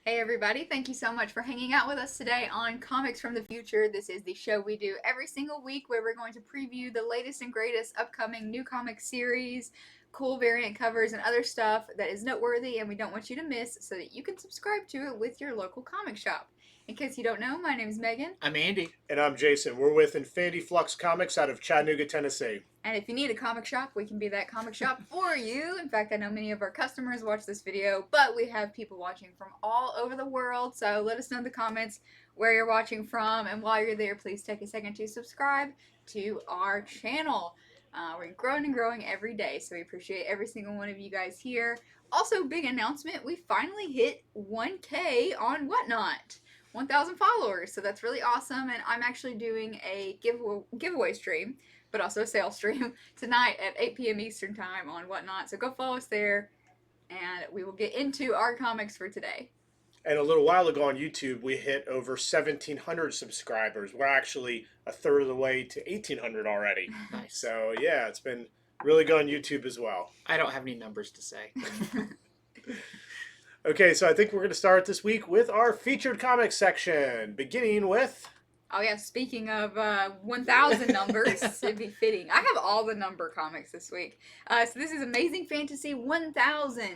Hey everybody, thank you so much for hanging out with us today on Comics from the Future. This is the show we do every single week where we're going to preview the latest and greatest upcoming new comic series, cool variant covers, and other stuff that is noteworthy and we don't want you to miss so that you can subscribe to it with your local comic shop. In case you don't know, my name is Megan. I'm Andy. And I'm Jason. We're with infinityfluxcomics out of Chattanooga, Tennessee. And if you need a comic shop, we can be that comic shop for you. In fact, I know many of our customers watch this video, but we have people watching from all over the world. So let us know in the comments where you're watching from. And while you're there, please take a second to subscribe to our channel. We're growing and growing every day, so we appreciate every single one of you guys here. Also, big announcement, we finally hit 1K on Whatnot. 1,000 followers, so that's really awesome. And I'm actually doing a giveaway stream, but also a sales stream tonight at 8 p.m. Eastern Time on Whatnot. So go follow us there, and we will get into our comics for today. And a little while ago on YouTube, we hit over 1,700 subscribers. We're actually a third of the way to 1,800 already. Nice. So, yeah, it's been really good on YouTube as well. I don't have any numbers to say. Okay, so I think we're going to start this week with our featured comics section, beginning with... Oh yeah, speaking of 1,000 numbers, it'd be fitting. I have all the number comics this week. So this is Amazing Fantasy 1000.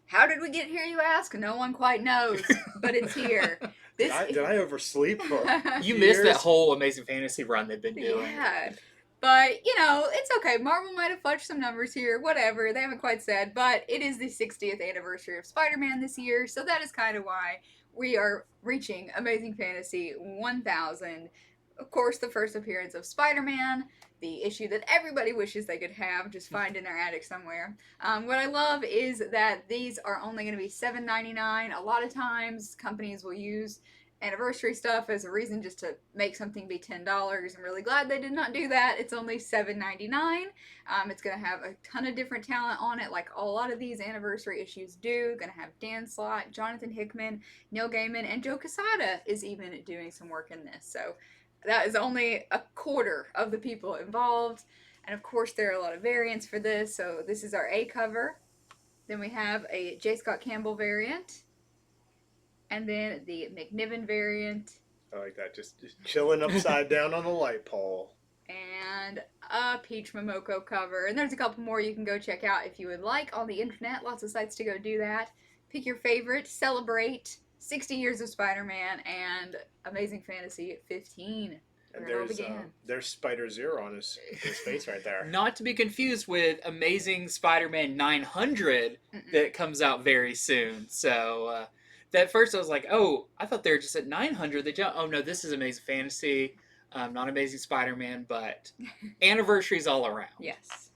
How did we get here, you ask? No one quite knows, but it's here. Did I oversleep for You missed that whole Amazing Fantasy run they've been doing. Yeah. But, you know, it's okay. Marvel might have fudged some numbers here. Whatever. They haven't quite said. But it is the 60th anniversary of Spider-Man this year. So that is kind of why we are reaching Amazing Fantasy 1000. Of course, the first appearance of Spider-Man. The issue that everybody wishes they could have. Just find in their attic somewhere. What I love is that these are only going to be $7.99. A lot of times, companies will use anniversary stuff as a reason just to make something be $10. I'm really glad they did not do that. It's only $7.99. It's going to have a ton of different talent on it, like a lot of these anniversary issues do. Going to have Dan Slott, Jonathan Hickman, Neil Gaiman, and Joe Quesada is even doing some work in this. So that is only a quarter of the people involved. And of course there are a lot of variants for this. So this is our A cover. Then we have a J. Scott Campbell variant. And then the MCNIVEN variant. I like that. Just chilling upside down on the light pole. And a Peach MOMOKO cover. And there's a couple more you can go check out if you would like on the internet. Lots of sites to go do that. Pick your favorite. Celebrate 60 years of Spider-Man and Amazing Fantasy 15. And there's Spider-Zero on his face right there. Not to be confused with Amazing Spider-Man 900 that comes out very soon. So... at first I was like, oh, I thought they were just at 900. They jumped. Oh no, this is Amazing Fantasy, not Amazing Spider-Man, but anniversaries all around. Yes.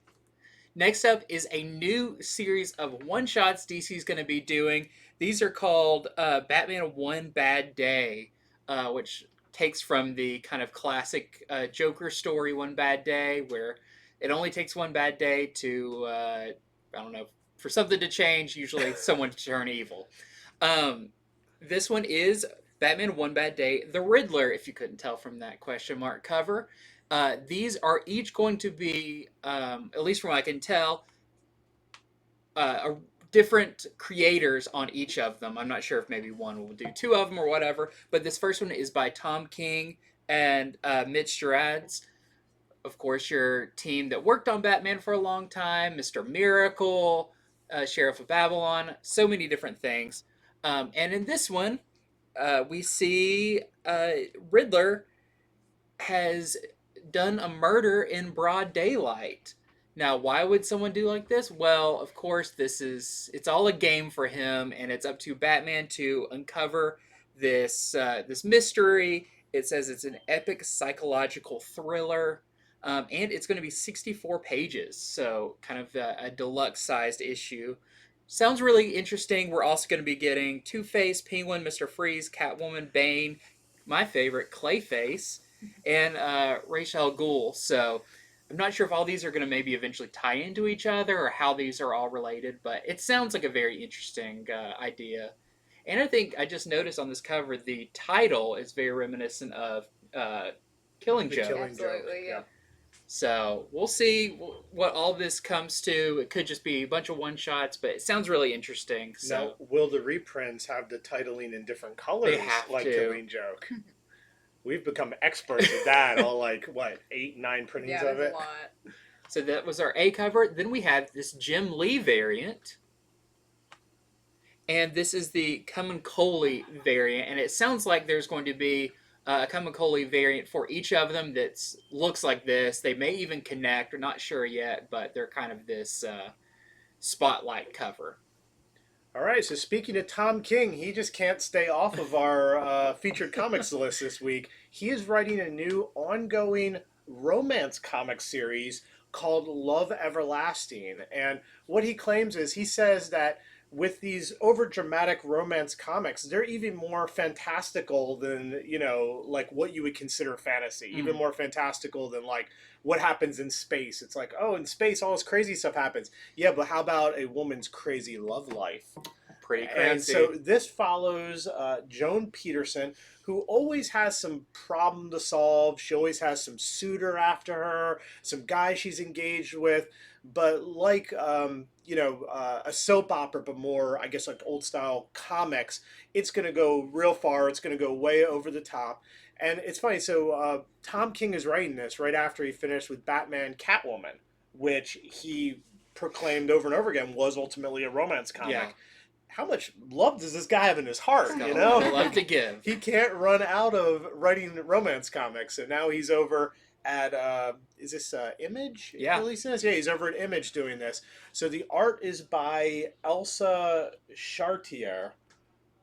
Next up is a new series of one-shots DC's going to be doing. These are called Batman One Bad Day, which takes from the kind of classic Joker story, One Bad Day, where it only takes one bad day to, I don't know, for something to change, usually someone to turn evil. This one is Batman One Bad Day, the Riddler, if you couldn't tell from that question mark cover. These are each going to be, at least from what I can tell, different creators on each of them. I'm not sure if maybe one will do two of them or whatever, but this first one is by Tom King and Mitch Gerads. Of course, your team that worked on Batman for a long time, Mr. Miracle, Sheriff of Babylon, so many different things. And in this one, we see Riddler has done a murder in broad daylight. Now, why would someone do like this? Well, of course, it's all a game for him, and it's up to Batman to uncover this mystery. It says it's an epic psychological thriller, and it's going to be 64 pages, so kind of a deluxe-sized issue. Sounds really interesting. We're also going to be getting Two-Face, Penguin, Mr. Freeze, Catwoman, Bane, my favorite, Clayface, and Ra's al Ghul. So I'm not sure if all these are going to maybe eventually tie into each other or how these are all related, but it sounds like a very interesting idea. And I think I just noticed on this cover the title is very reminiscent of Killing Joke. Absolutely, yeah. So we'll see what all this comes to. It could just be a bunch of one-shots, but it sounds really interesting. So Now, will the reprints have the titling in different colors? They have like to. Killing Joke. We've become experts at that. All like what 8, 9 printings of it. A lot. So that was our A cover. Then we have this Jim Lee variant. And this is the CAMUNCOLI variant. And it sounds like there's going to be a CAMUNCOLI variant for each of them that looks like this. They may even connect. We're not sure yet, but they're kind of this spotlight cover. All right, so speaking of Tom King, he just can't stay off of our featured comics list this week. He is writing a new ongoing romance comic series called Love Everlasting. And what he claims is, he says that with these overdramatic romance comics, they're even more fantastical than, like what you would consider fantasy. Even more fantastical than like what happens in space. It's like, oh, in space, all this crazy stuff happens. Yeah, but how about a woman's crazy love life? Pretty crazy. And so this follows Joan Peterson, who always has some problem to solve. She always has some suitor after her, some guy she's engaged with. But like, a soap opera, but more, I guess, like old style comics, it's going to go real far. It's going to go way over the top. And it's funny. So Tom King is writing this right after he finished with Batman Catwoman, which he proclaimed over and over again was ultimately a romance comic. Yeah. How much love does this guy have in his heart, Got you a know? lot of love to give. He can't run out of writing romance comics. So now he's over at, is this Image? Yeah. He says? Yeah, he's over at Image doing this. So the art is by Elsa Charretier,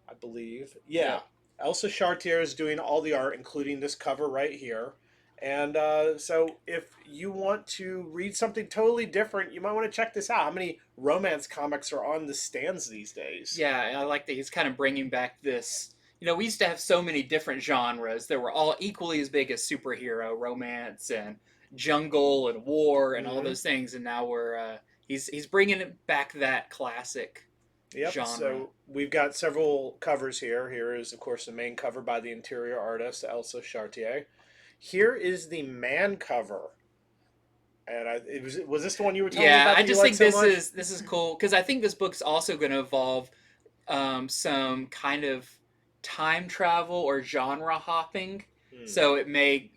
I believe. Yeah. Elsa Charretier is doing all the art, including this cover right here. And so if you want to read something totally different, you might want to check this out. How many romance comics are on the stands these days? Yeah, I like that he's kind of bringing back this. We used to have so many different genres that were all equally as big as superhero, romance, and jungle, and war, and all those things. And now he's bringing it back, that classic genre. So we've got several covers here. Here is, of course, the main cover by the interior artist, Elsa Charretier. Here is the MANN cover. And was this the one you were telling me about? Yeah, I just think this is cool, because I think this book's also going to involve some kind of time travel or genre hopping. So it may,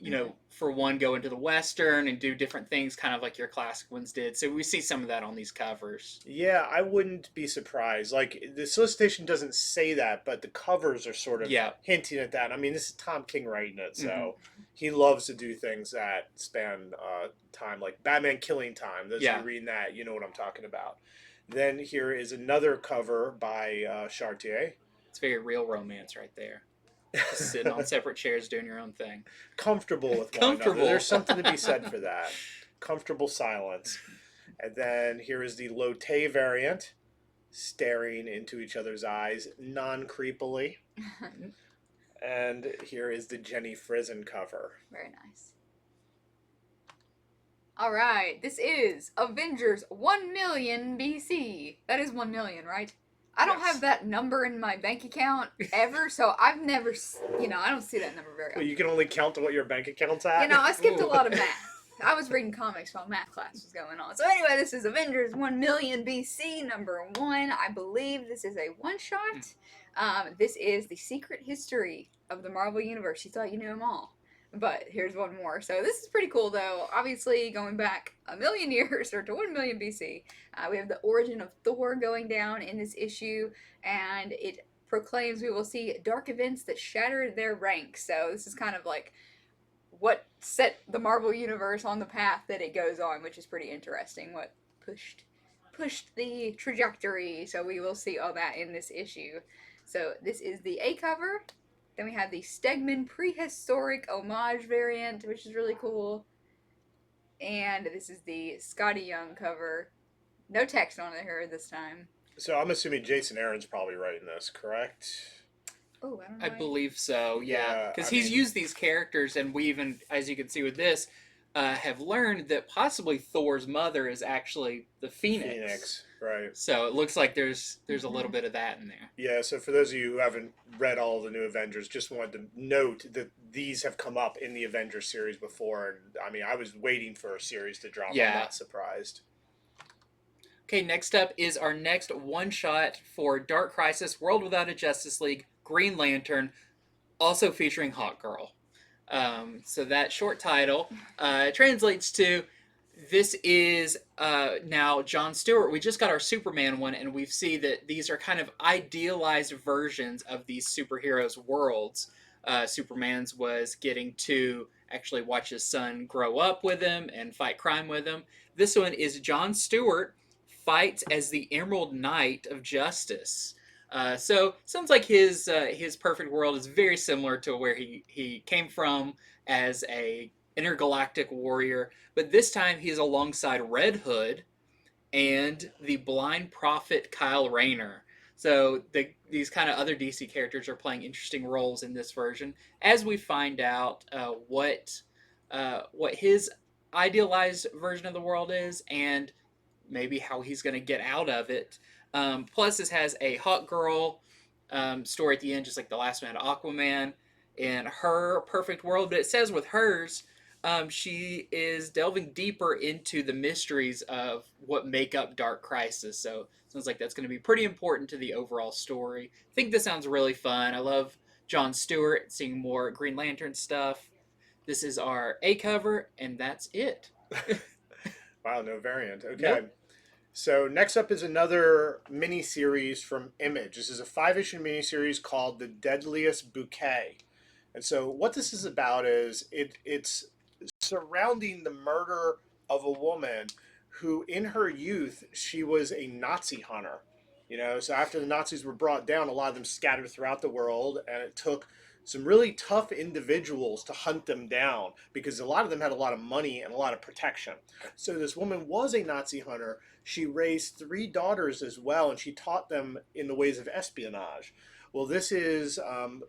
for one, go into the Western and do different things, kind of like your classic ones did. So we see some of that on these covers. Yeah, I wouldn't be surprised. Like, the solicitation doesn't say that, but the covers are sort of hinting at that. I mean, this is Tom King writing it, so he loves to do things that span time, like Batman Killing Time. Those of you reading that, you know what I'm talking about. Then here is another cover by Charretier. It's very real romance right there. Just sitting on separate chairs doing your own thing. Comfortable with one another. There's something to be said for that. Comfortable silence. And then here is the LOTAY variant, staring into each other's eyes non-creepily. And here is the Jenny Frison cover. Very nice. All right, this is Avengers 1 million BC. That is 1 million, right? I don't have that number in my bank account ever, so I've never, I don't see that number very often. Well, you can only count to what your bank account's at? I skipped a lot of math. I was reading comics while math class was going on. So anyway, this is Avengers 1 million BC, number 1. I believe this is a one-shot. This is the secret history of the Marvel Universe. You thought you knew them all. But here's one more. So this is pretty cool, though. Obviously, going back a million years, or to 1 million BC, we have the origin of Thor going down in this issue, and it proclaims we will see dark events that shattered their ranks. So this is kind of like what set the Marvel Universe on the path that it goes on, which is pretty interesting. What pushed the trajectory. So we will see all that in this issue. So this is the A cover. Then we have the Stegman Prehistoric Homage variant, which is really cool. And this is the Scotty Young cover. No text on it here this time. So I'm assuming Jason Aaron's probably writing this, correct? Oh, I don't know. I believe so, yeah. Because he's used these characters, and we even, as you can see with this, have learned that possibly Thor's mother is actually the Phoenix. Phoenix, right. So it looks like there's a little bit of that in there. Yeah, so for those of you who haven't read all the new Avengers, just wanted to note that these have come up in the Avengers series before. And I mean, I was waiting for a series to drop. Yeah. I'm not surprised. Okay, next up is our next one-shot for Dark Crisis, World Without a Justice League, Green Lantern, also featuring Hawkgirl. So that short title translates to, this is now Jon Stewart. We just got our Superman one, and we see that these are kind of idealized versions of these superheroes' worlds. Superman's was getting to actually watch his son grow up with him and fight crime with him. This one is Jon Stewart fights as the Emerald Knight of Justice. So sounds like his perfect world is very similar to where he came from as a intergalactic warrior, but this time he's alongside Red Hood and the blind prophet Kyle Rayner. So these kind of other DC characters are playing interesting roles in this version as we find out what his idealized version of the world is and maybe how he's going to get out of it. Plus, this has a Hawkgirl story at the end, just like the last one had Aquaman in her perfect world. But it says with hers, she is delving deeper into the mysteries of what make up Dark Crisis. So it sounds like that's going to be pretty important to the overall story. I think this sounds really fun. I love Jon Stewart, seeing more Green Lantern stuff. This is our A cover, and that's it. Wow, no variant. Okay. Nope. So next up is another mini-series from Image. This is a 5-issue mini-series called The Deadliest Bouquet. And so what this is about is it's surrounding the murder of a woman who in her youth, she was a Nazi hunter. You know, so after the Nazis were brought down, a lot of them scattered throughout the world, and it took some really tough individuals to hunt them down because a lot of them had a lot of money and a lot of protection. So this woman was a Nazi hunter. She raised 3 daughters as well, and she taught them in the ways of espionage. Well, this is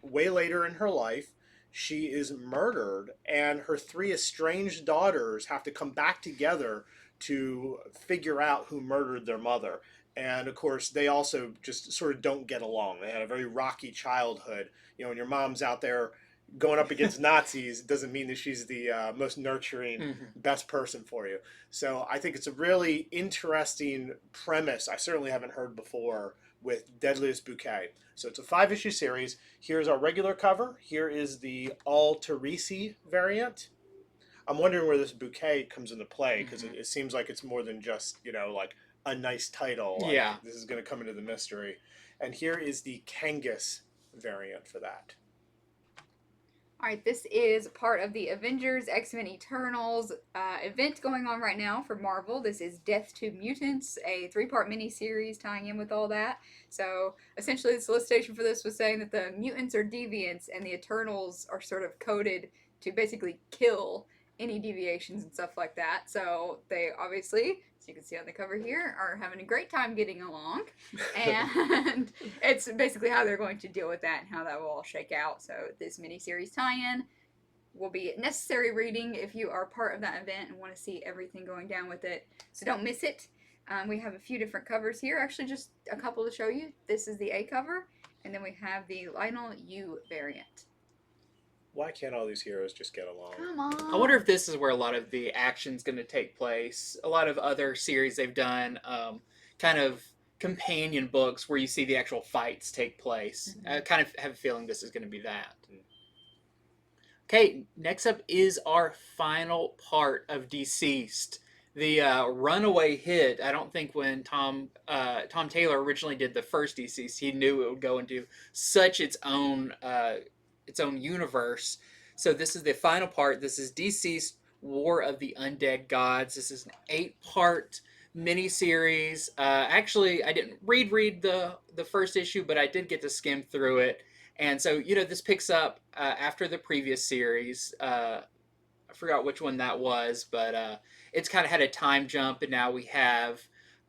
way later in her life. She is murdered, and her 3 estranged daughters have to come back together to figure out who murdered their mother. And of course, they also just sort of don't get along. They had a very rocky childhood. You know, when your mom's out there going up against Nazis, it doesn't mean that she's the most nurturing, best person for you. So I think it's a really interesting premise I certainly haven't heard before with Deadliest Bouquet. So it's a 5-issue series. Here's our regular cover. Here is the ALTERICI variant. I'm wondering where this bouquet comes into play, because it seems like it's more than just, you know, like a nice title. Like, yeah. This is going to come into the mystery. And here is the KANGAS variant for that. All right, this is part of the Avengers X-Men Eternals event going on right now for Marvel. This is Death to Mutants, a 3-part miniseries tying in with all that. So essentially the solicitation for this was saying that the mutants are deviants and the Eternals are sort of coded to basically kill any deviations and stuff like that. So they obviously, as you can see on the cover here, are having a great time getting along. And it's basically how they're going to deal with that and how that will all shake out. So this miniseries tie-in will be necessary reading if you are part of that event and want to see everything going down with it. So don't miss it. We have a few different covers here. Actually, just a couple to show you. This is the A cover, and then we have the Lionel U variant. Why can't all these heroes just get along? Come on. I wonder if this is where a lot of the action's going to take place. A lot of other series they've done, kind of companion books where you see the actual fights take place. I kind of have a feeling this is going to be that. Okay, next up is our final part of Deceased. The runaway hit. I don't think when Tom Taylor originally did the first Deceased, he knew it would go into such its own universe. So this is the final part. This is Deceased, War of the Undead Gods. This is an 8-part miniseries. Actually, I didn't read the first issue, but I did get to skim through it. And so, you know, this picks up after the previous series. I forgot which one that was, but it's kind of had a time jump, and now we have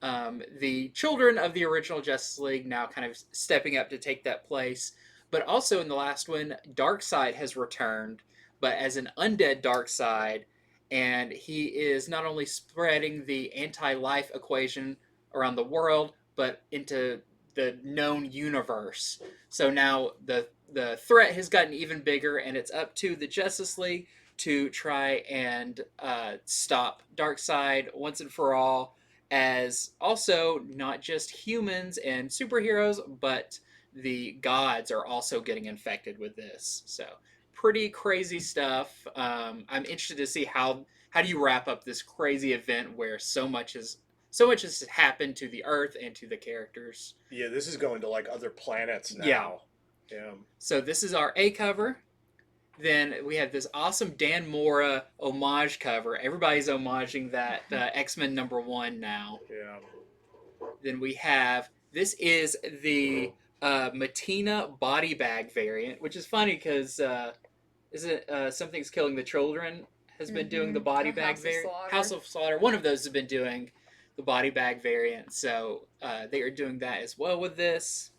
the children of the original Justice League now kind of stepping up to take that place. But also in the last one, Darkseid has returned, but as an undead Darkseid, and he is not only spreading the anti-life equation around the world, but into the known universe. So now the threat has gotten even bigger, and it's up to the Justice League to try and stop Darkseid once and for all. As also not just humans and superheroes, but the gods are also getting infected with this. So pretty crazy stuff. I'm interested to see how do you wrap up this crazy event where so much has happened to the Earth and to the characters. Yeah, this is going to like other planets now. Yeah. Yeah. So this is our A cover. Then we have this awesome Dan Mora homage cover. Everybody's homaging that X-Men #1 now. Yeah. Then we have, this is the Matina body bag variant, which is funny because Something's Killing the Children has been doing the body bag variant. House of Slaughter. One of those has been doing the body bag variant. So they are doing that as well with this.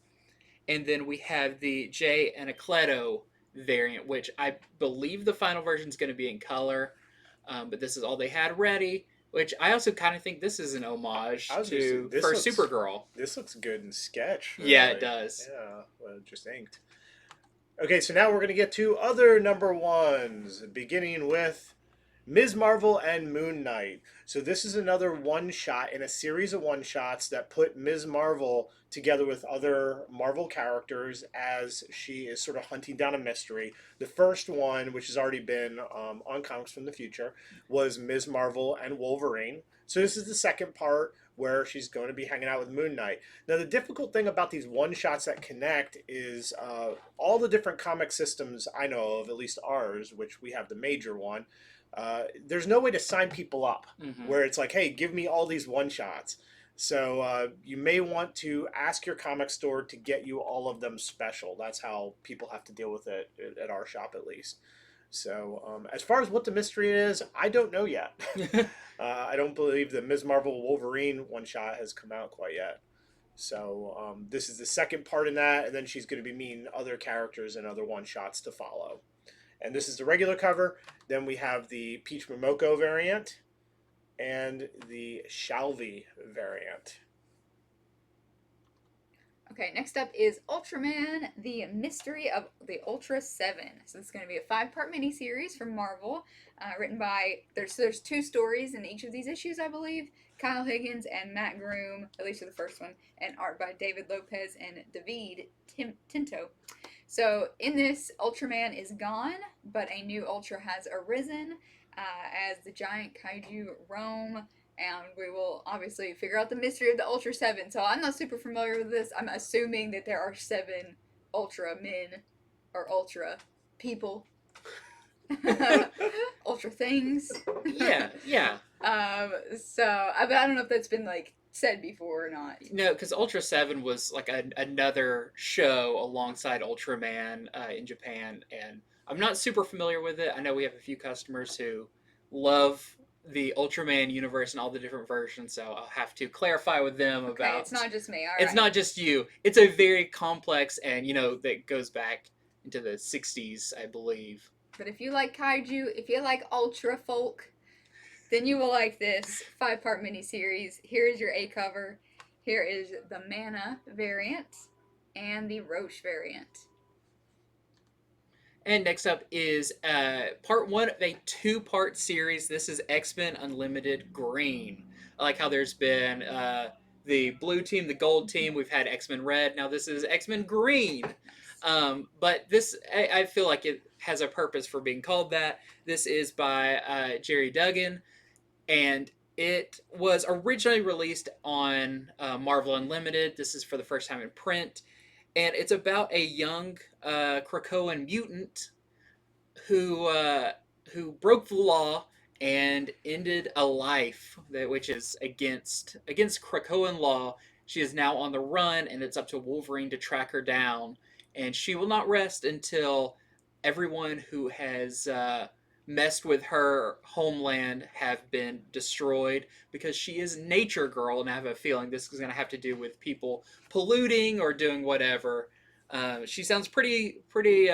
And then we have the Jay and Acleto variant, which I believe the final version is going to be in color. But this is all they had ready. Which I also kind of think this is an homage to Supergirl. This looks good in sketch. Really. Yeah, it does. Yeah, well, just inked. Okay, so now we're going to get to other #1s, beginning with Ms. Marvel and Moon Knight. So this is another one-shot in a series of one-shots that put Ms. Marvel together with other Marvel characters as she is sort of hunting down a mystery. The first one, which has already been on Comics from the Future, was Ms. Marvel and Wolverine. So this is the second part where she's going to be hanging out with Moon Knight. Now, the difficult thing about these one-shots that connect is all the different comic systems I know of, at least ours, which we have the major one, there's no way to sign people up where it's like, hey, give me all these one-shots. So you may want to ask your comic store to get you all of them special. That's how people have to deal with it at our shop, at least. So as far as what the mystery is, I don't know yet. I don't believe the Ms. Marvel Wolverine one-shot has come out quite yet. So this is the second part in that, and then she's going to be meeting other characters and other one-shots to follow. And this is the regular cover. Then we have the Peach Momoko variant and the Shalvi variant. Okay, next up is Ultraman, the Mystery of the Ultra 7. So this is going to be a 5-part miniseries from Marvel, written by, there's 2 stories in each of these issues, I believe, Kyle Higgins and Matt Groom, at least for the first one, and art by David Lopez and David Tinto. So in this, Ultraman is gone, but a new Ultra has arisen as the giant kaiju roam. And we will obviously figure out the mystery of the Ultra 7. So I'm not super familiar with this. I'm assuming that there are 7 Ultra men or Ultra people. Ultra things. Yeah. But I don't know if that's been like said before or not. No, because Ultra 7 was like another show alongside Ultraman in Japan. And I'm not super familiar with it. I know we have a few customers who love the Ultraman universe and all the different versions, so I'll have to clarify with them about. It's not just me. All it's right. not just you. It's a very complex, and that goes back into the 60s, I believe. But if you like kaiju, if you like Ultra folk, then you will like this 5-part miniseries. Here is your A cover. Here is the Mana variant and the Roche variant. And next up is part 1 of a 2-part series. This is X-Men Unlimited Green. I like how there's been the blue team, the gold team. We've had X-Men Red. Now this is X-Men Green. But this, I feel like it has a purpose for being called that. This is by Jerry Duggan. And it was originally released on Marvel Unlimited. This is for the first time in print. And it's about a young Krakoan mutant who broke the law and ended a life which is against Krakoan law. She is now on the run, and it's up to Wolverine to track her down. And she will not rest until everyone who has messed with her homeland have been destroyed, because she is Nature Girl, and I have a feeling this is going to have to do with people polluting or doing whatever. She sounds pretty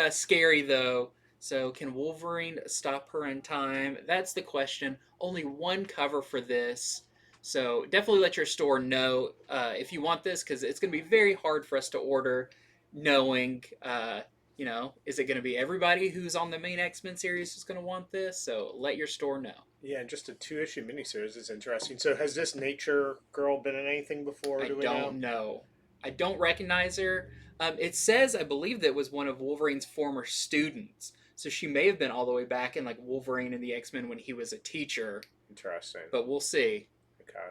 scary, though, So, can Wolverine stop her in time? That's the question. Only one cover for this. So, definitely let your store know if you want this, because it's going to be very hard for us to order, knowing, is it going to be everybody who's on the main X-Men series who's going to want this? So, let your store know. Yeah, and just a 2-issue miniseries is interesting. So has this Nature Girl been in anything before? I Do we don't know? know. I don't recognize her. It says, I believe, that was one of Wolverine's former students. So she may have been all the way back in like Wolverine and the X-Men when he was a teacher. Interesting. But we'll see. Okay.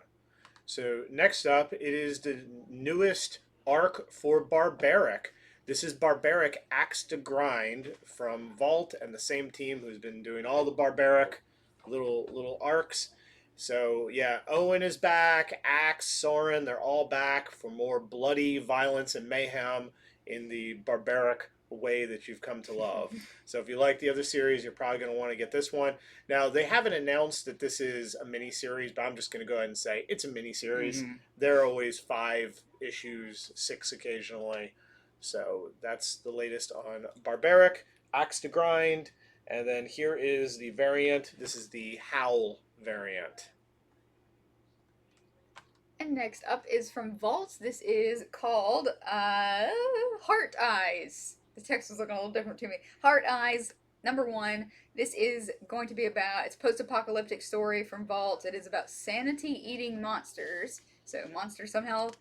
So next up, it is the newest arc for Barbaric. This is Barbaric Axe to Grind from Vault and the same team who's been doing all the Barbaric little arcs. So yeah, Owen is back, Axe, Soren, they're all back for more bloody violence and mayhem in the barbaric way that you've come to love. So if you like the other series, you're probably going to want to get this one. Now, they haven't announced that this is a mini series, but I'm just going to go ahead and say it's a mini series. Mm-hmm. They're always 5 issues, 6 occasionally. So that's the latest on Barbaric, Axe to Grind. And then here is the variant. This is the Howl variant. And next up is from Vault. This is called Heart Eyes. The text was looking a little different to me. Heart Eyes, #1. This is going to be about, it's a post-apocalyptic story from Vault. It is about sanity-eating monsters. So monsters somehow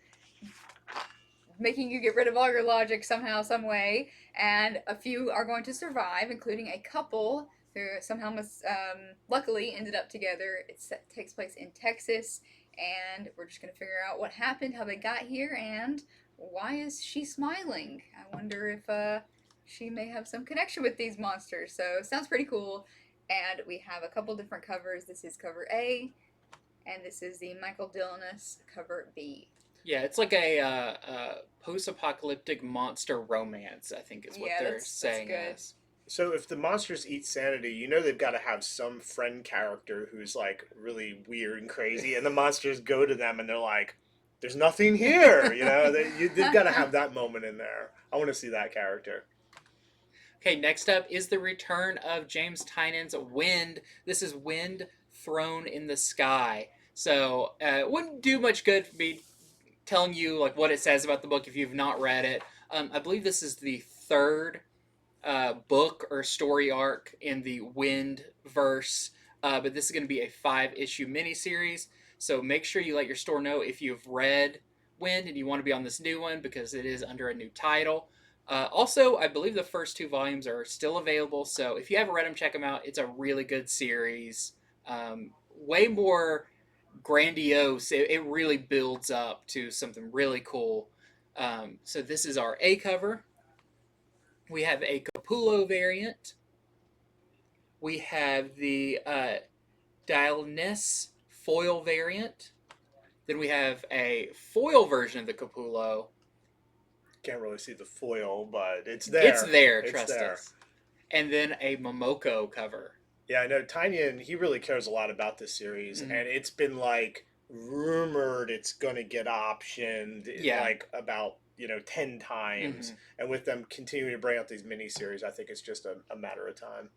making you get rid of all your logic somehow, some way. And a few are going to survive, including a couple who somehow luckily ended up together. It takes place in Texas. And we're just going to figure out what happened, how they got here, and why is she smiling? I wonder if she may have some connection with these monsters. So, sounds pretty cool. And we have a couple different covers. This is cover A, and this is the Michael Dillonus cover B. Yeah, it's like a post-apocalyptic monster romance, I think is what they're saying. That's good. So if the monsters eat sanity, you know they've got to have some friend character who's like really weird and crazy, and the monsters go to them and they're like, "There's nothing here," you know. They've got to have that moment in there. I want to see that character. Okay, next up is the return of James Tynion's Wind. This is Wind Thrown in the Sky. So it wouldn't do much good for me telling you like what it says about the book if you've not read it. I believe this is the third book or story arc in the Wind verse, but this is going to be a 5-issue miniseries. So make sure you let your store know if you've read Wind and you want to be on this new one because it is under a new title. Also, I believe the first 2 volumes are still available, so if you haven't read them, check them out. It's a really good series. Way more grandiose. It really builds up to something really cool. So this is our A cover. We have a Capullo variant. We have the DEADLIEST foil variant. Then we have a foil version of the Capullo. Can't really see the foil, but it's there. It's there, trust us. And then a Momoko cover. Yeah, I know Tynion, he really cares a lot about this series, and it's been like rumored it's going to get optioned like about 10 times. And with them continuing to bring out these miniseries, I think it's just a matter of time.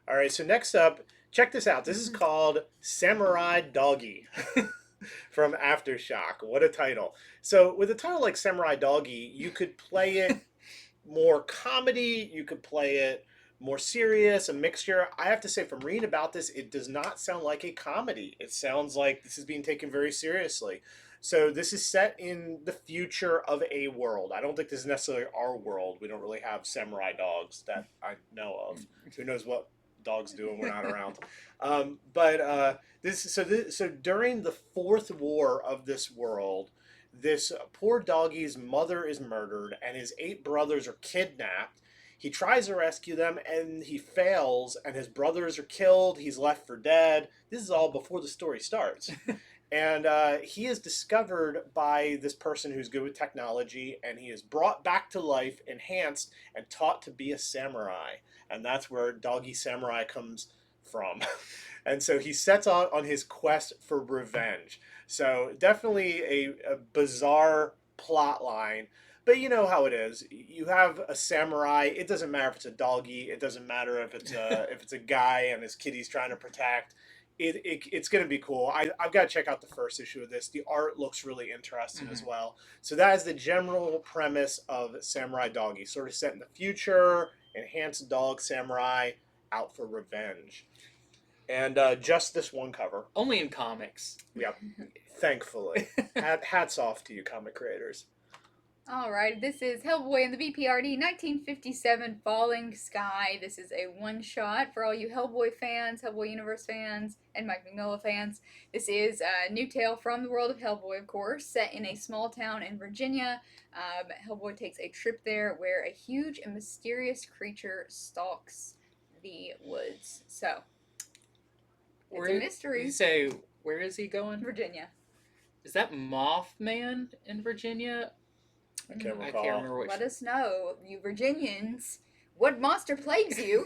All right, so next up, check this out. This is called Samurai Doggy from Aftershock. What a title. So with a title like Samurai Doggy, you could play it more comedy, you could play it more serious, a mixture. I have to say, from reading about this, it does not sound like a comedy. It sounds like this is being taken very seriously. So this is set in the future of a world. I don't think this is necessarily our world. We don't really have samurai dogs that I know of. Who knows what dogs do when we're not around. So during the 4th war of this world, this poor doggy's mother is murdered and his 8 brothers are kidnapped. He tries to rescue them and he fails, and his brothers are killed. He's left for dead. This is all before the story starts. And he is discovered by this person who's good with technology, and he is brought back to life, enhanced, and taught to be a samurai. And that's where Doggy Samurai comes from. And so he sets out on his quest for revenge. So definitely a bizarre plot line. But you know how it is. You have a samurai. It doesn't matter if it's a doggy. It doesn't matter if it's a if it's a guy and his kid he's trying to protect. It's going to be cool. I've got to check out the first issue of this. The art looks really interesting as well. So that is the general premise of Samurai Doggy, sort of set in the future, enhanced dog samurai out for revenge. And just this one cover. Only in comics. Yep. Thankfully. Hats off to you, comic creators. Alright, this is Hellboy and the BPRD 1957 Falling Sky. This is a one-shot for all you Hellboy fans, Hellboy Universe fans, and Mike Mignola fans. This is a new tale from the world of Hellboy, of course, set in a small town in Virginia. Hellboy takes a trip there where a huge and mysterious creature stalks the woods. So, it's a mystery. You say, where is he going? Virginia. Is that Mothman in Virginia? I can't I recall. can't remember which. Let us know, you Virginians, what monster plagues you.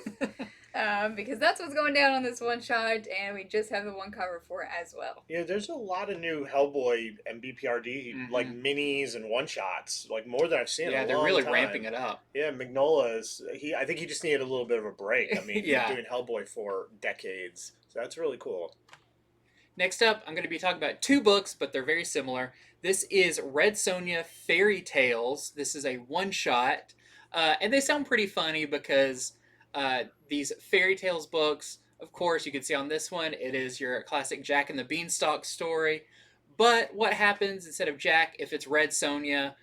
Because that's what's going down on this one shot, and we just have the one cover for it as well. Yeah, there's a lot of new Hellboy and BPRD like minis and one shots, like more than I've seen. Yeah, they're really ramping it up. Yeah, Mignola is I think he just needed a little bit of a break. I mean, Yeah. he's been doing Hellboy for decades, so that's really cool. Next up, I'm going to be talking about two books, but they're very similar. This is Red Sonja Fairy Tales. This is a one-shot, and they sound pretty funny because these fairy tales books, of course, you can see on this one, it is your classic Jack and the Beanstalk story. But what happens instead of Jack, if it's Red Sonja,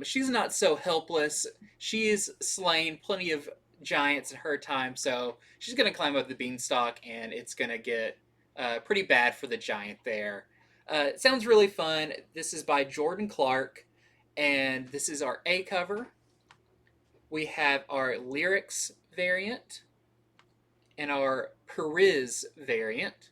she's not so helpless. She's slain plenty of giants in her time, so she's going to climb up the beanstalk, and it's going to get pretty bad for the giant there. It sounds really fun. This is by Jordan Clark, and this is our A cover. We have our lyrics variant and our Periz variant.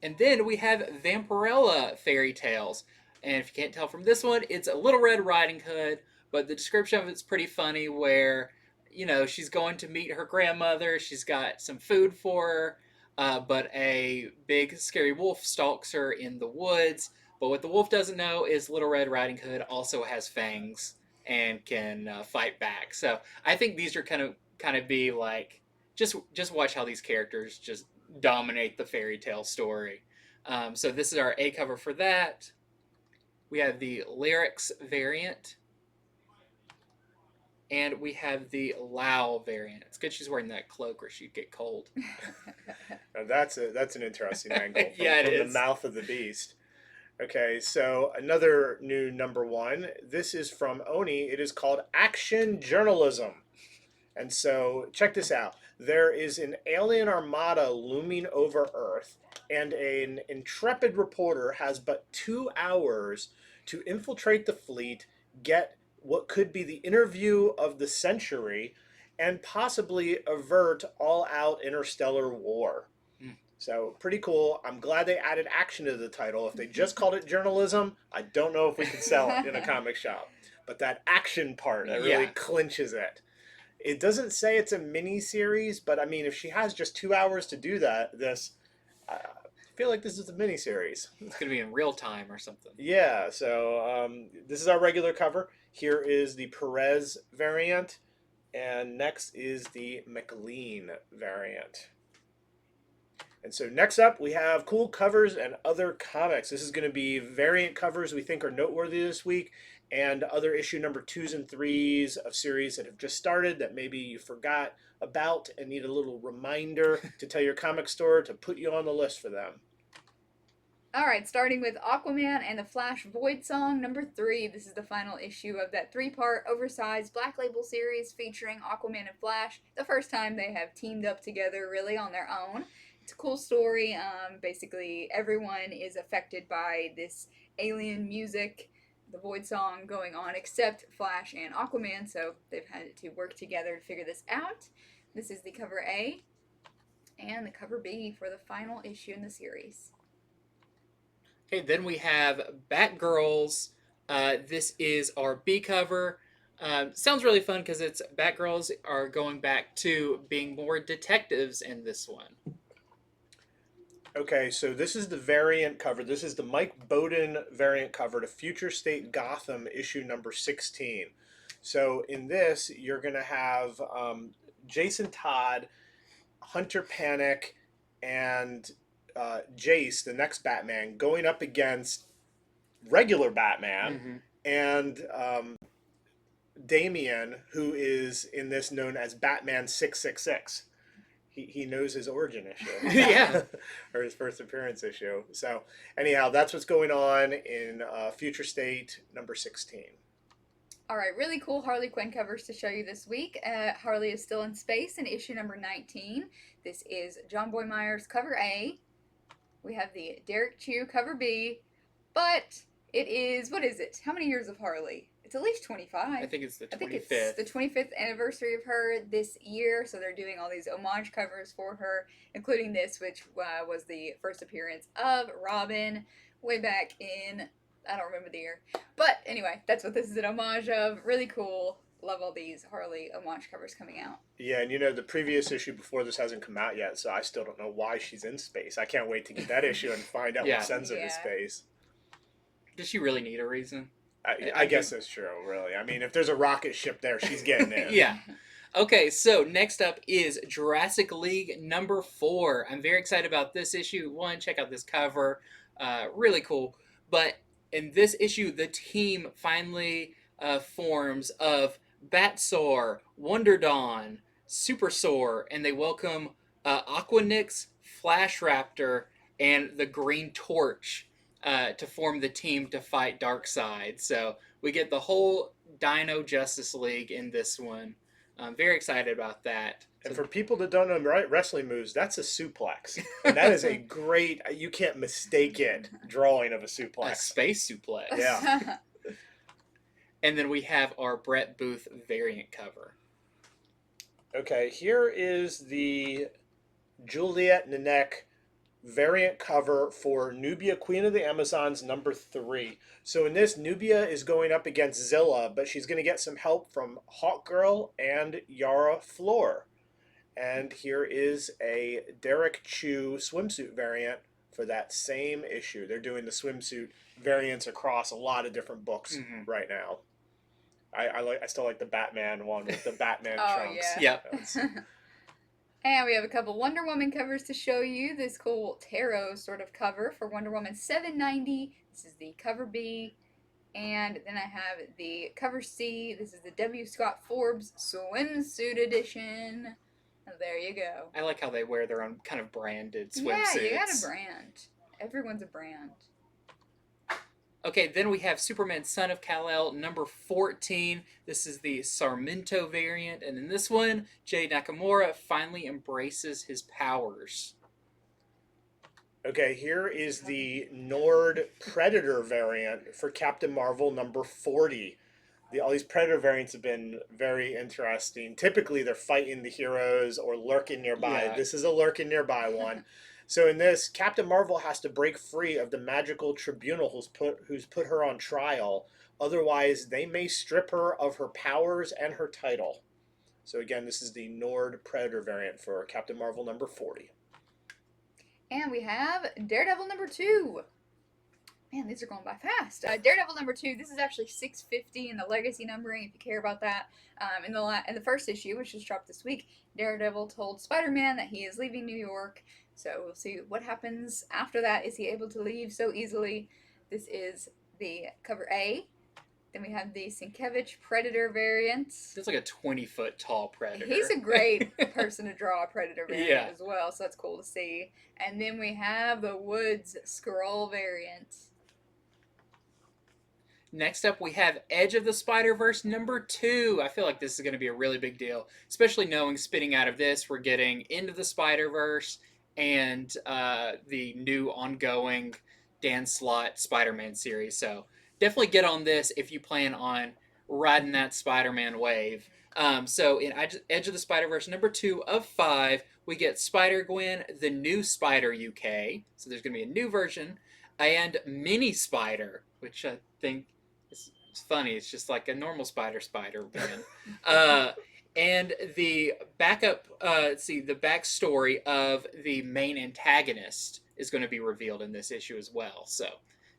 And then we have Vampirella Fairy Tales. And if you can't tell from this one, it's a Little Red Riding Hood, but the description of it's pretty funny where, you know, she's going to meet her grandmother, she's got some food for her, but a big scary wolf stalks her in the woods. But what the wolf doesn't know is Little Red Riding Hood also has fangs and can fight back. So I think these are kind of be like, just watch how these characters just dominate the fairy tale story. So this is our A cover for that. We have the lyrics variant. And we have the Lao variant. It's good she's wearing that cloak or she'd get cold. Now that's an interesting angle from, Yeah, it from is. the mouth of the beast. Okay, so another new number one. This is from Oni. It is called Action Journalism. And so check this out. There is an alien armada looming over Earth, and an intrepid reporter has but 2 hours to infiltrate the fleet, get what could be the interview of the century, and possibly avert all-out interstellar war. So pretty cool. I'm glad they added action to the title. If they just called it journalism, I don't know if we could sell it in a comic shop. But that action part, that really clinches it. It doesn't say it's a mini series, but I mean, if she has just 2 hours to do I feel like this is a mini series. It's going to be in real time or something. Yeah, so this is our regular cover. Here is the Perez variant, and next is the McLean variant. And so next up, we have cool covers and other comics. This is going to be variant covers we think are noteworthy this week, and other issue number 2s and 3s of series that have just started that maybe you forgot about and need a little reminder to tell your comic store to put you on the list for them. Alright, starting with Aquaman and the Flash Void Song, number 3. This is the final issue of that 3-part oversized Black Label series featuring Aquaman and Flash. The first time they have teamed up together really on their own. It's a cool story. Basically, everyone is affected by this alien music, the Void Song, going on except Flash and Aquaman, so they've had to work together to figure this out. This is the cover A and the cover B for the final issue in the series. Okay, then we have Batgirls. This is our B cover. Sounds really fun because it's Batgirls are going back to being more detectives in this one. Okay, so this is the variant cover. This is the Mike Bowden variant cover to Future State Gotham issue number 16. So in this, you're going to have Jason Todd, Hunter Panic, and Jace, the next Batman, going up against regular Batman Mhm. and Damian, who is in this known as Batman 666. He knows his origin issue. Yeah. Or his first appearance issue. So, anyhow, that's what's going on in Future State number 16. All right, really cool Harley Quinn covers to show you this week. Harley is still in space in issue number 19. This is John Boy Myers cover A. We have the Derek Chew cover B. But it is, what is it? How many years of Harley? It's at least 25. I think it's the 25th. I think it's the 25th anniversary of her this year, so they're doing all these homage covers for her, including this, which was the first appearance of Robin way back in, I don't remember the year. But anyway, that's what this is an homage of. Really cool. Love all these Harley homage covers coming out. Yeah, and the previous issue before this hasn't come out yet, so I still don't know why she's in space. I can't wait to get that issue and find out Yeah. what sends her to space. Does she really need a reason? I guess that's true, really. I mean, if there's a rocket ship there, she's getting in. Yeah. Okay, so next up is Jurassic League number 4. I'm very excited about this issue. One, check out this cover. Really cool. But in this issue, the team finally forms of Batsaur, Wonder Dawn, Super Soar, and they welcome Aquanix, Flash Raptor, and the Green Torch to form the team to fight Darkseid. So we get the whole Dino Justice League in this one. I'm very excited about that. And for people that don't know wrestling moves, that's a suplex. And that is a great, you can't mistake it, drawing of a A suplex. space suplex. Yeah. And then we have our Brett Booth variant cover. Okay, here is the Juliet Nanek variant cover for Nubia, Queen of the Amazons, number 3. So in this, Nubia is going up against Zilla, but she's going to get some help from Hawkgirl and Yara Flor. And here is a Derek Chew swimsuit variant for that same issue. They're doing the swimsuit variants across a lot of different books right now. I still like the Batman one with the Batman trunks. Yeah. Yeah. And we have a couple Wonder Woman covers to show you. This cool tarot sort of cover for Wonder Woman 790. This is the cover B. And then I have the cover C. This is the W. Scott Forbes swimsuit edition. Oh, there you go. I like how they wear their own kind of branded swimsuits. Yeah, you got a brand. Everyone's a brand. Okay, then we have Superman Son of Kal-El number 14. This is the Sarmento variant, and in this one, Jay Nakamura finally embraces his powers. Okay, here is the Nord Predator variant for Captain Marvel number 40. All these Predator variants have been very interesting. Typically, they're fighting the heroes or lurking nearby. Yeah. This is a lurking nearby one. So in this, Captain Marvel has to break free of the magical tribunal who's put her on trial. Otherwise, they may strip her of her powers and her title. So again, this is the Nord Predator variant for Captain Marvel number 40. And we have Daredevil number 2. Man, these are going by fast. Daredevil number 2. This is actually 650 in the legacy numbering, if you care about that. In the first issue, which just dropped this week, Daredevil told Spider-Man that he is leaving New York. So we'll see what happens after that. Is he able to leave so easily? This is the cover A. Then we have the Sienkiewicz Predator variant. It's like a 20-foot tall Predator. He's a great person to draw a Predator variant Yeah. as well, so that's cool to see. And then we have the Woods Skrull variant. Next up, we have Edge of the Spider-Verse number 2. I feel like this is going to be a really big deal, especially knowing spinning out of this, we're getting Into the Spider-Verse and the new ongoing Dan Slott Spider-Man series. So definitely get on this if you plan on riding that Spider-Man wave. So in Edge of the Spider-Verse number 2 of 5, we get Spider-Gwen, the new Spider UK. So there's going to be a new version. And Mini Spider, which I think is funny. It's just like a normal Spider-Man. And the backup, the backstory of the main antagonist is going to be revealed in this issue as well. So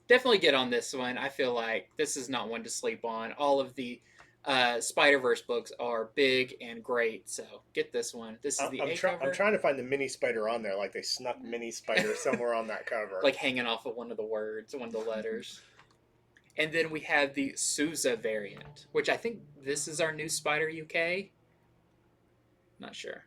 definitely get on this one. I feel like this is not one to sleep on. All of the Spider-Verse books are big and great, so get this one. This is the A cover. I'm trying to find the mini spider on there, like they snuck mini spider somewhere on that cover. Like hanging off of one of the words, one of the letters. And then we have the Sousa variant, which I think this is our new Spider UK. Not sure.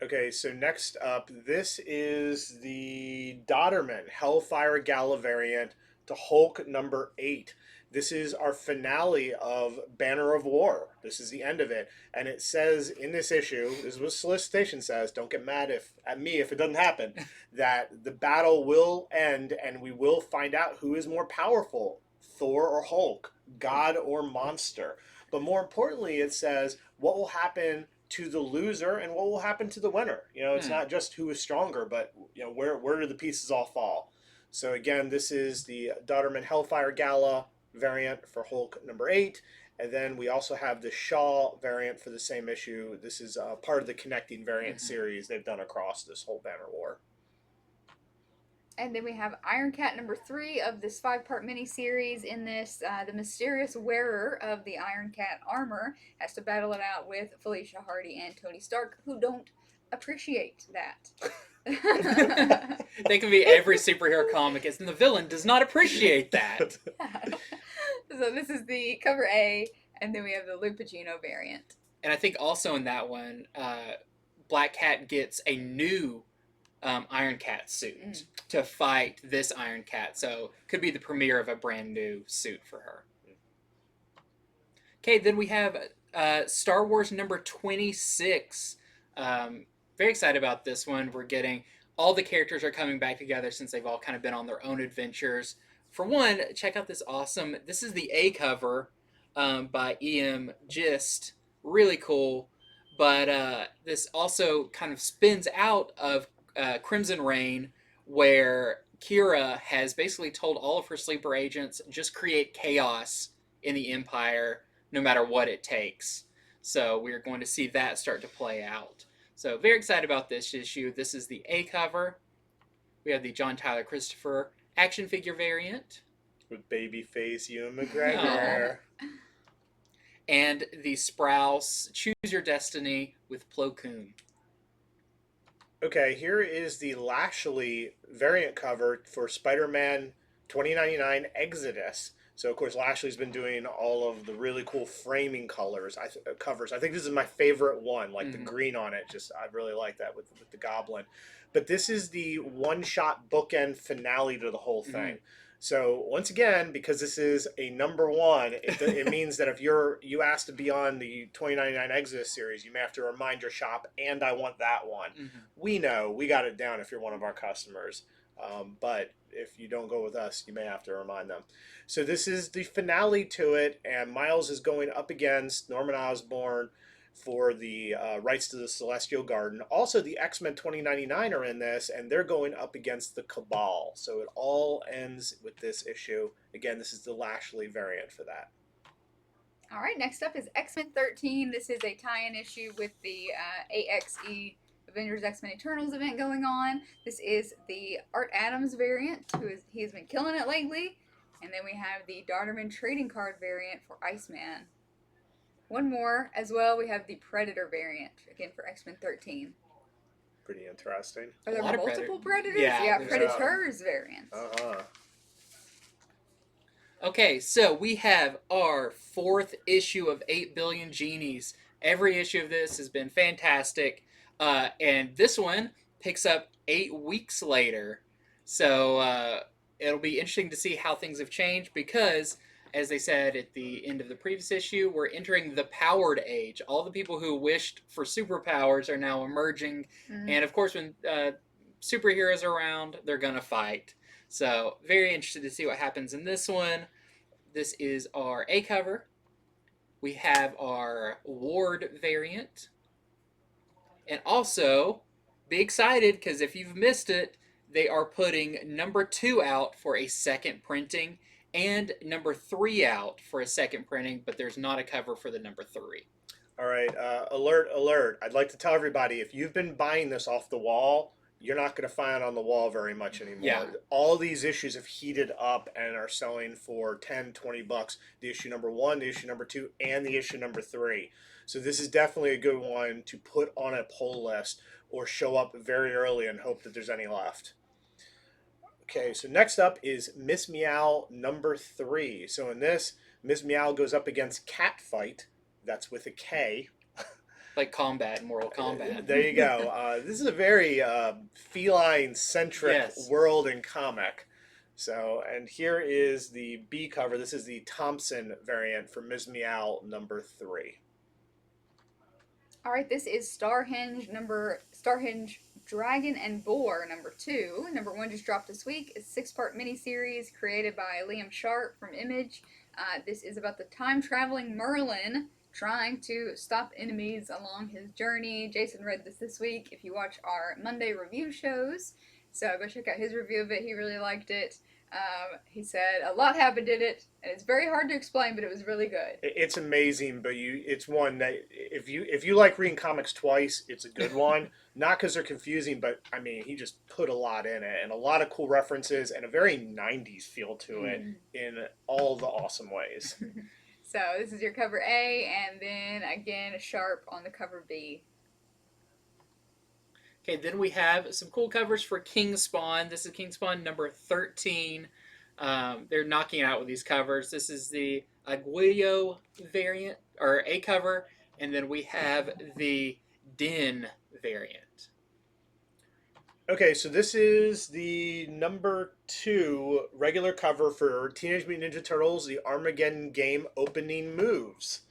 Okay, so next up, this is the Dodderman Hellfire Gala variant to Hulk number 8. This is our finale of Banner of War. This is the end of it. And it says in this issue, this is what solicitation says, don't get mad at me if it doesn't happen, that the battle will end and we will find out who is more powerful, Thor or Hulk, God or monster. But more importantly, it says what will happen to the loser and what will happen to the winner. You know, it's not just who is stronger, but you know, where do the pieces all fall? So again, this is the Dodderman Hellfire Gala variant for Hulk number 8, and then we also have the Shaw variant for the same issue. This is part of the connecting variant series they've done across this whole Banner War. And then we have Iron Cat number 3 of this 5-part miniseries. In this, the mysterious wearer of the Iron Cat armor has to battle it out with Felicia Hardy and Tony Stark, who don't appreciate that. They can be every superhero comic, and the villain does not appreciate that. So this is the cover A, and then we have the Lou Pacino variant. And I think also in that one, Black Cat gets a new Iron Cat suit to fight this Iron Cat. So could be the premiere of a brand new suit for her. Okay, then we have Star Wars number 26. Very excited about this one. We're getting all the characters are coming back together since they've all kind of been on their own adventures. For one, check out this awesome, this is the A cover by E.M. Gist. Really cool. But this also kind of spins out of Crimson Reign, where Kira has basically told all of her sleeper agents, just create chaos in the Empire, no matter what it takes. So we're going to see that start to play out. So very excited about this issue. This is the A cover. We have the John Tyler Christopher action figure variant. With babyface Ewan McGregor. And the Sprouse Choose Your Destiny with Plo Koon. Okay, here is the Lashley variant cover for Spider-Man 2099 Exodus. So, of course, Lashley's been doing all of the really cool framing colors, covers. I think this is my favorite one, like the green on it. I really like that with the Goblin. But this is the one-shot bookend finale to the whole thing. So, once again, because this is a number 1, it means that if you ask to be on the 2099 Exodus series, you may have to remind your shop, and I want that one. We know. We got it down if you're one of our customers. But if you don't go with us, you may have to remind them. So this is the finale to it, and Miles is going up against Norman Osborn for the rights to the Celestial Garden. Also, the X-Men 2099 are in this, and they're going up against the Cabal. So it all ends with this issue. Again, this is the Lashley variant for that. All right, next up is X-Men 13. This is a tie-in issue with the AXE Avengers X-Men Eternals event going on. This is the Art Adams variant, he has been killing it lately. And then we have the Dodderman trading card variant for Iceman. One more as well, we have the Predator variant, again for X-Men 13. Pretty interesting. Are there multiple Predators? Yeah, Predators variants. Okay, so we have our 4th issue of 8 Billion Genies. Every issue of this has been fantastic. And this one picks up 8 weeks later. So it'll be interesting to see how things have changed because, as they said at the end of the previous issue, we're entering the powered age. All the people who wished for superpowers are now emerging. And, of course, when superheroes are around, they're going to fight. So very interested to see what happens in this one. This is our A cover. We have our Ward variant. And also, be excited because if you've missed it, they are putting number 2 out for a second printing and number 3 out for a second printing, but there's not a cover for the number 3. All right, alert. I'd like to tell everybody, if you've been buying this off the wall, you're not going to find on the wall very much anymore. Yeah. All these issues have heated up and are selling for 10, $20. The issue number 1, the issue number 2, and the issue number 3. So this is definitely a good one to put on a pull list or show up very early and hope that there's any left. Okay, so next up is Miss Meow number 3. So in this, Miss Meow goes up against Catfight. That's with a K. Like combat in Mortal Kombat. There you go. This is a very feline-centric Yes. world and comic. So, and here is the B cover. This is the Thompson variant for Ms. Meow number 3. All right, this is Starhinge Dragon and Boar number 2. Number 1 just dropped this week. It's a 6-part miniseries created by Liam Sharp from Image. This is about the time-traveling Merlin trying to stop enemies along his journey. Jason read this week if you watch our Monday review shows. So go check out his review of it. He really liked it. He said a lot happened in it, and it's very hard to explain, but it was really good. It's amazing, but it's one that if you like reading comics twice, it's a good one. Not because they're confusing, but I mean, he just put a lot in it and a lot of cool references and a very 90s feel to it in all the awesome ways. So this is your cover A, and then again a Sharp on the cover B. Okay, then we have some cool covers for King Spawn. This is King Spawn number 13. They're knocking it out with these covers. This is the Aguillo variant, or A cover, and then we have the Din variant. Okay, so this is the number 2 regular cover for Teenage Mutant Ninja Turtles, the Armageddon Game Opening Moves.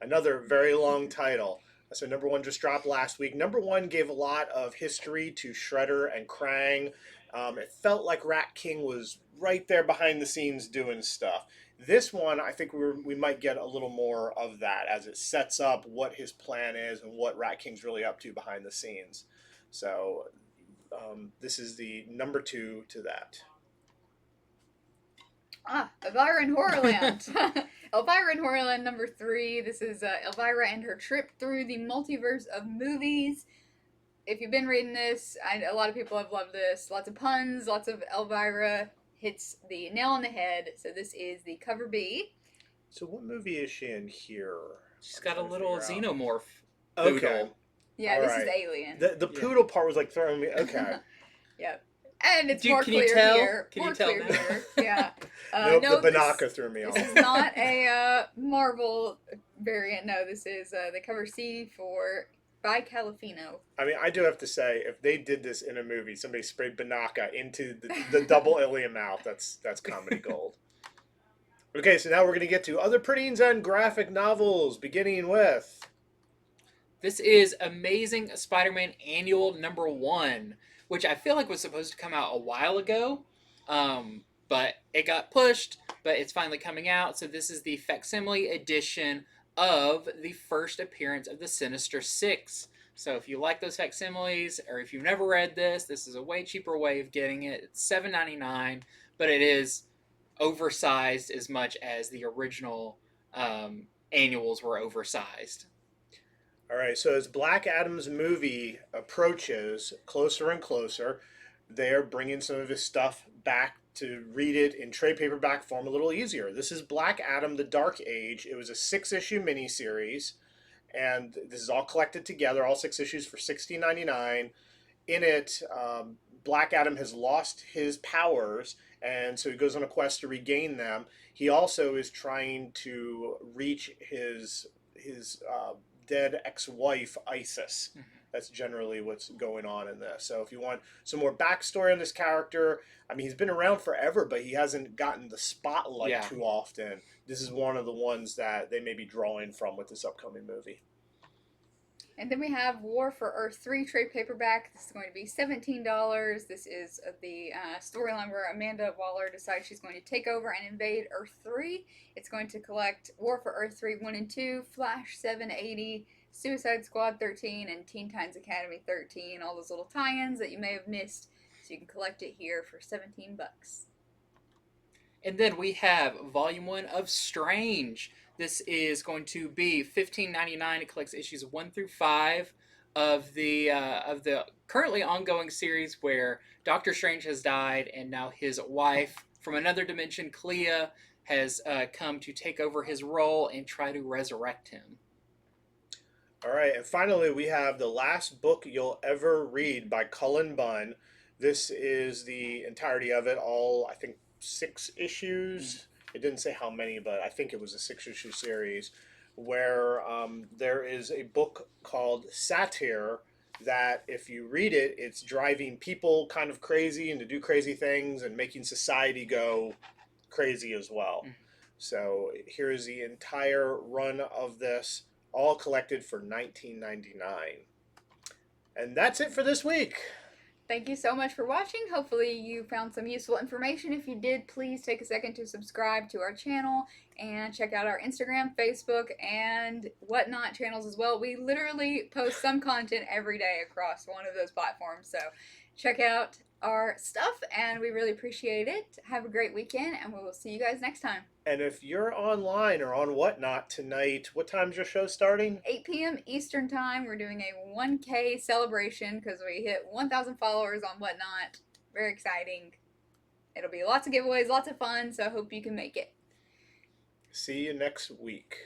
Another very long title. So number 1 just dropped last week. Number 1 gave a lot of history to Shredder and Krang. It felt like Rat King was right there behind the scenes doing stuff. This one, I think we might get a little more of that as it sets up what his plan is and what Rat King's really up to behind the scenes. So this is the number 2 to that. Elvira in Horrorland. Elvira in Horrorland number 3. This is Elvira and her trip through the multiverse of movies. If you've been reading this, a lot of people have loved this. Lots of puns, lots of Elvira hits the nail on the head. So this is the cover B. So what movie is she in here? She's got a little xenomorph Okay. poodle. Yeah, All this right. is Alien. The poodle part was like throwing me. Okay. Yep. And it's Can more you clear tell? here. Can more you tell clear now? here. Yeah. Nope, no, the Banaka threw me this off. is not a Marvel variant. No, this is the cover C by Califino. I mean, I do have to say, if they did this in a movie, somebody sprayed Banaka into the double alien mouth, that's comedy gold. Okay, so now we're going to get to other printings and graphic novels, beginning with... This is Amazing Spider-Man Annual number 1, which I feel like was supposed to come out a while ago, but it got pushed, but it's finally coming out. So this is the facsimile edition of the first appearance of the Sinister Six. So if you like those facsimiles, or if you've never read this, this is a way cheaper way of getting it. It's $7.99, but it is oversized as much as the original annuals were oversized. All right, so as Black Adam's movie approaches closer and closer, they're bringing some of his stuff back to read it in trade paperback form a little easier. This is Black Adam, The Dark Age. It was a 6-issue miniseries, and this is all collected together, all 6 issues for $16.99. In it, Black Adam has lost his powers, and so he goes on a quest to regain them. He also is trying to reach his dead ex-wife, Isis. That's generally what's going on in this. So if you want some more backstory on this character, I mean, he's been around forever, but he hasn't gotten the spotlight too often. This is one of the ones that they may be drawing from with this upcoming movie. And then we have War for Earth 3 trade paperback. This is going to be $17. This is the storyline where Amanda Waller decides she's going to take over and invade Earth 3. It's going to collect War for Earth 3 1 and 2, Flash 780, Suicide Squad 13, and Teen Titans Academy 13. All those little tie-ins that you may have missed. So you can collect it here for $17. And then we have Volume 1 of Strange. This is going to be $15.99. It collects issues 1 through 5 of the currently ongoing series where Doctor Strange has died, and now his wife from another dimension, Clea, has come to take over his role and try to resurrect him. All right, and finally, we have The Last Book You'll Ever Read by Cullen Bunn. This is the entirety of it, all, I think, 6 issues. It didn't say how many, but I think it was a 6-issue series where there is a book called Satire that, if you read it, it's driving people kind of crazy and to do crazy things and making society go crazy as well. So here is the entire run of this, all collected for $19.99. And that's it for this week. Thank you so much for watching. Hopefully you found some useful information. If you did, please take a second to subscribe to our channel and check out our Instagram, Facebook, and whatnot channels as well. We literally post some content every day across one of those platforms. So check out our stuff, and we really appreciate it. Have a great weekend, and we will see you guys next time. And if you're online or on Whatnot tonight, what time's your show starting? 8 p.m. Eastern Time. We're doing a 1K celebration because we hit 1,000 followers on Whatnot. Very exciting. It'll be lots of giveaways, lots of fun, so I hope you can make it. See you next week.